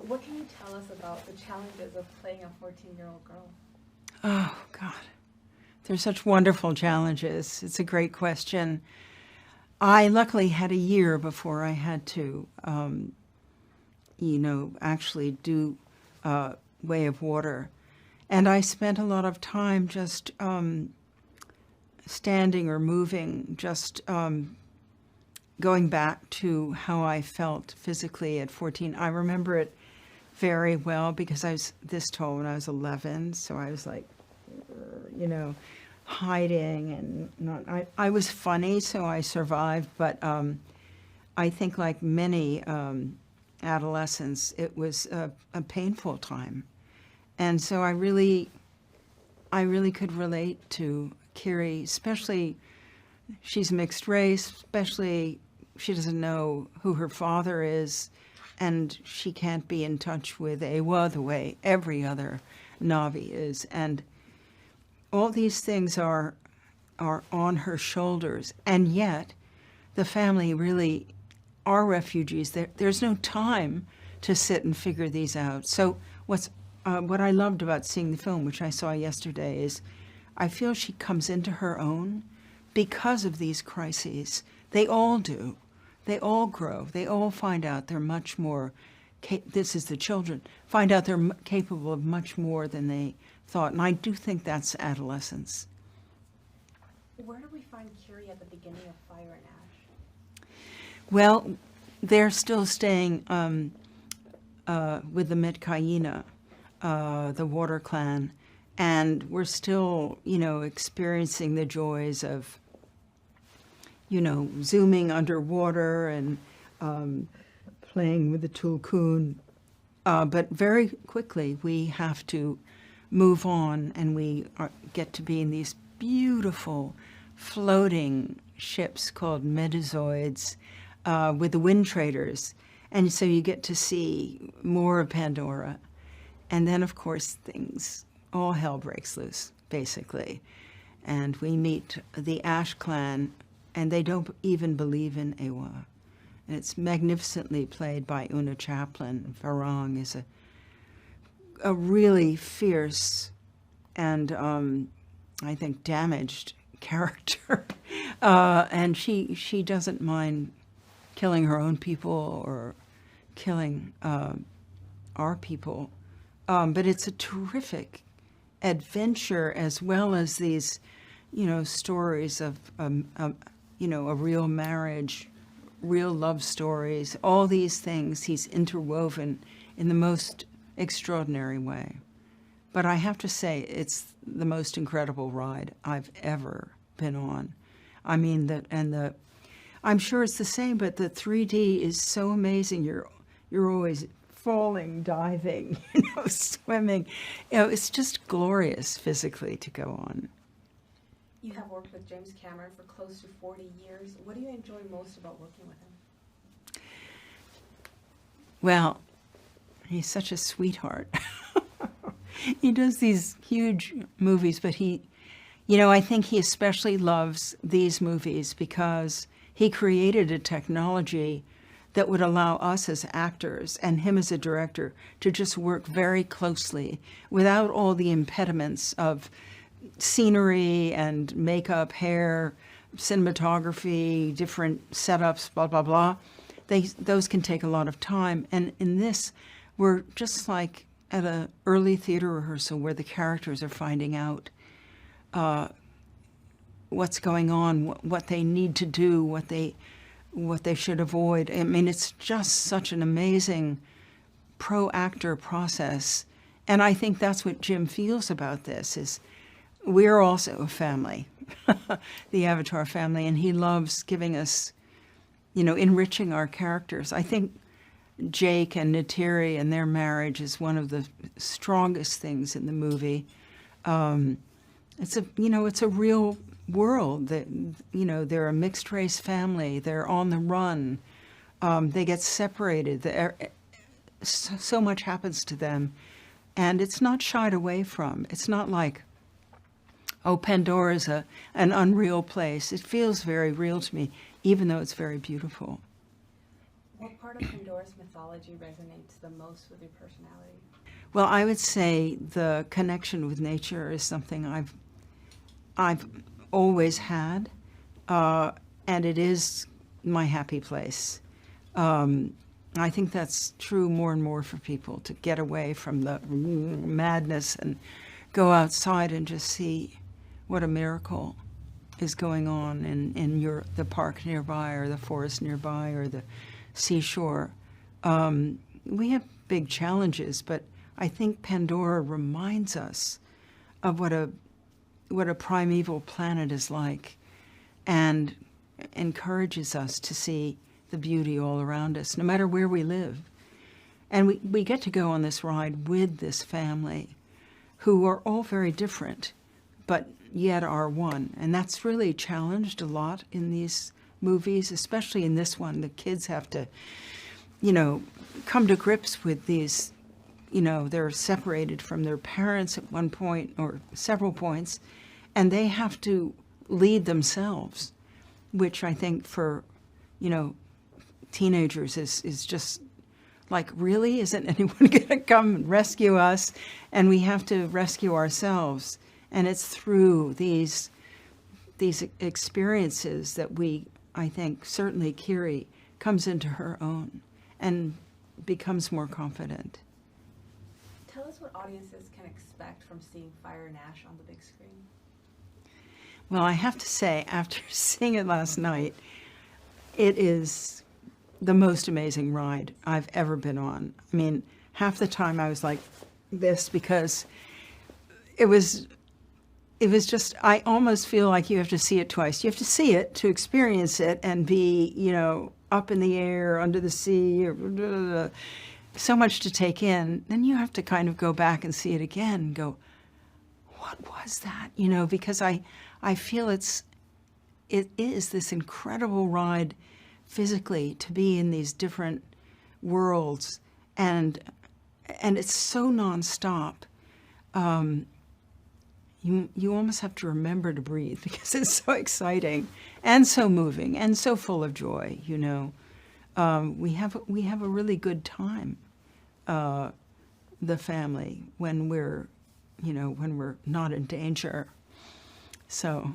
What can you tell us about the challenges of playing a 14-year-old girl? Oh, God. There's such wonderful challenges. It's a great question. I luckily had a year before I had to, actually do Way of Water. And I spent a lot of time just standing or moving, just going back to how I felt physically at 14. I remember it very well because I was this tall when I was 11, so I was like, hiding and not. I was funny, so I survived, but I think like many adolescents, it was a painful time. And so I really could relate to Kiri, especially she's mixed race, especially she doesn't know who her father is, and she can't be in touch with Ewa the way every other Na'vi is. And all these things are on her shoulders, and yet the family really are refugees. There's no time to sit and figure these out. So what I loved about seeing the film, which I saw yesterday, is I feel she comes into her own because of these crises. They all do. They all grow. They all find out they're much more, this is the children, find out they're capable of much more than they thought. And I do think that's adolescence. Where do we find Kiri at the beginning of Fire and Ash? Well, they're still staying with the Metkayina, the Water Clan, and we're still, experiencing the joys of, zooming underwater and playing with the tulkun. But very quickly, we have to move on, and we get to be in these beautiful floating ships called Medusoids with the wind traders. And so you get to see more of Pandora. And then, of course, all hell breaks loose, basically. And we meet the Ash clan, and they don't even believe in Ewa. And it's magnificently played by Una Chaplin. Farang is a really fierce and, I think, damaged character. And she doesn't mind killing her own people or killing our people. But it's a terrific adventure, as well as these, stories of, a real marriage, real love stories, all these things he's interwoven in the most extraordinary way. But I have to say, it's the most incredible ride I've ever been on. I mean, I'm sure it's the same, but the 3D is so amazing. You're always falling, diving, swimming. It's just glorious physically to go on. You have worked with James Cameron for close to 40 years. What do you enjoy most about working with him? Well, he's such a sweetheart. He does these huge movies, but I think he especially loves these movies because he created a technology that would allow us as actors and him as a director to just work very closely without all the impediments of scenery and makeup, hair, cinematography, different setups, blah, blah, blah. Those can take a lot of time. And in this, we're just like at an early theater rehearsal where the characters are finding out what's going on, what they need to do, what they should avoid. I mean, it's just such an amazing pro-actor process. And I think that's what Jim feels about this, is we're also a family, the Avatar family, and he loves giving us, enriching our characters. I think Jake and Neytiri and their marriage is one of the strongest things in the movie. It's a real world that, they're a mixed race family. They're on the run. They get separated. So much happens to them, and it's not shied away from. It's not like, Pandora's an unreal place. It feels very real to me, even though it's very beautiful. What part of Pandora's mythology resonates the most with your personality? Well, I would say the connection with nature is something I've always had, and it is my happy place. I think that's true more and more for people, to get away from the madness and go outside and just see what a miracle is going on in the park nearby, or the forest nearby, or the seashore. We have big challenges, but I think Pandora reminds us of what a primeval planet is like, and encourages us to see the beauty all around us, no matter where we live. And we get to go on this ride with this family who are all very different, but yet are one. And that's really challenged a lot in these movies, especially in this one. The kids have to, come to grips with these, they're separated from their parents at one point or several points, and they have to lead themselves, which I think for, teenagers is just like, really? Isn't anyone going to come and rescue us? And we have to rescue ourselves. And it's through these experiences that I think, certainly Kiri comes into her own and becomes more confident. Tell us what audiences can expect from seeing Fire and Ash on the big screen. Well, I have to say, after seeing it last night, it is the most amazing ride I've ever been on. I mean, half the time I was like this, because it was just, I almost feel like you have to see it twice. You have to see it to experience it and be, up in the air, under the sea, or blah, blah, blah. So much to take in. Then you have to kind of go back and see it again and go, what was that? Because I feel it is this incredible ride physically, to be in these different worlds, and it's so nonstop. You almost have to remember to breathe, because it's so exciting and so moving and so full of joy. We have a really good time, the family, when we're not in danger. So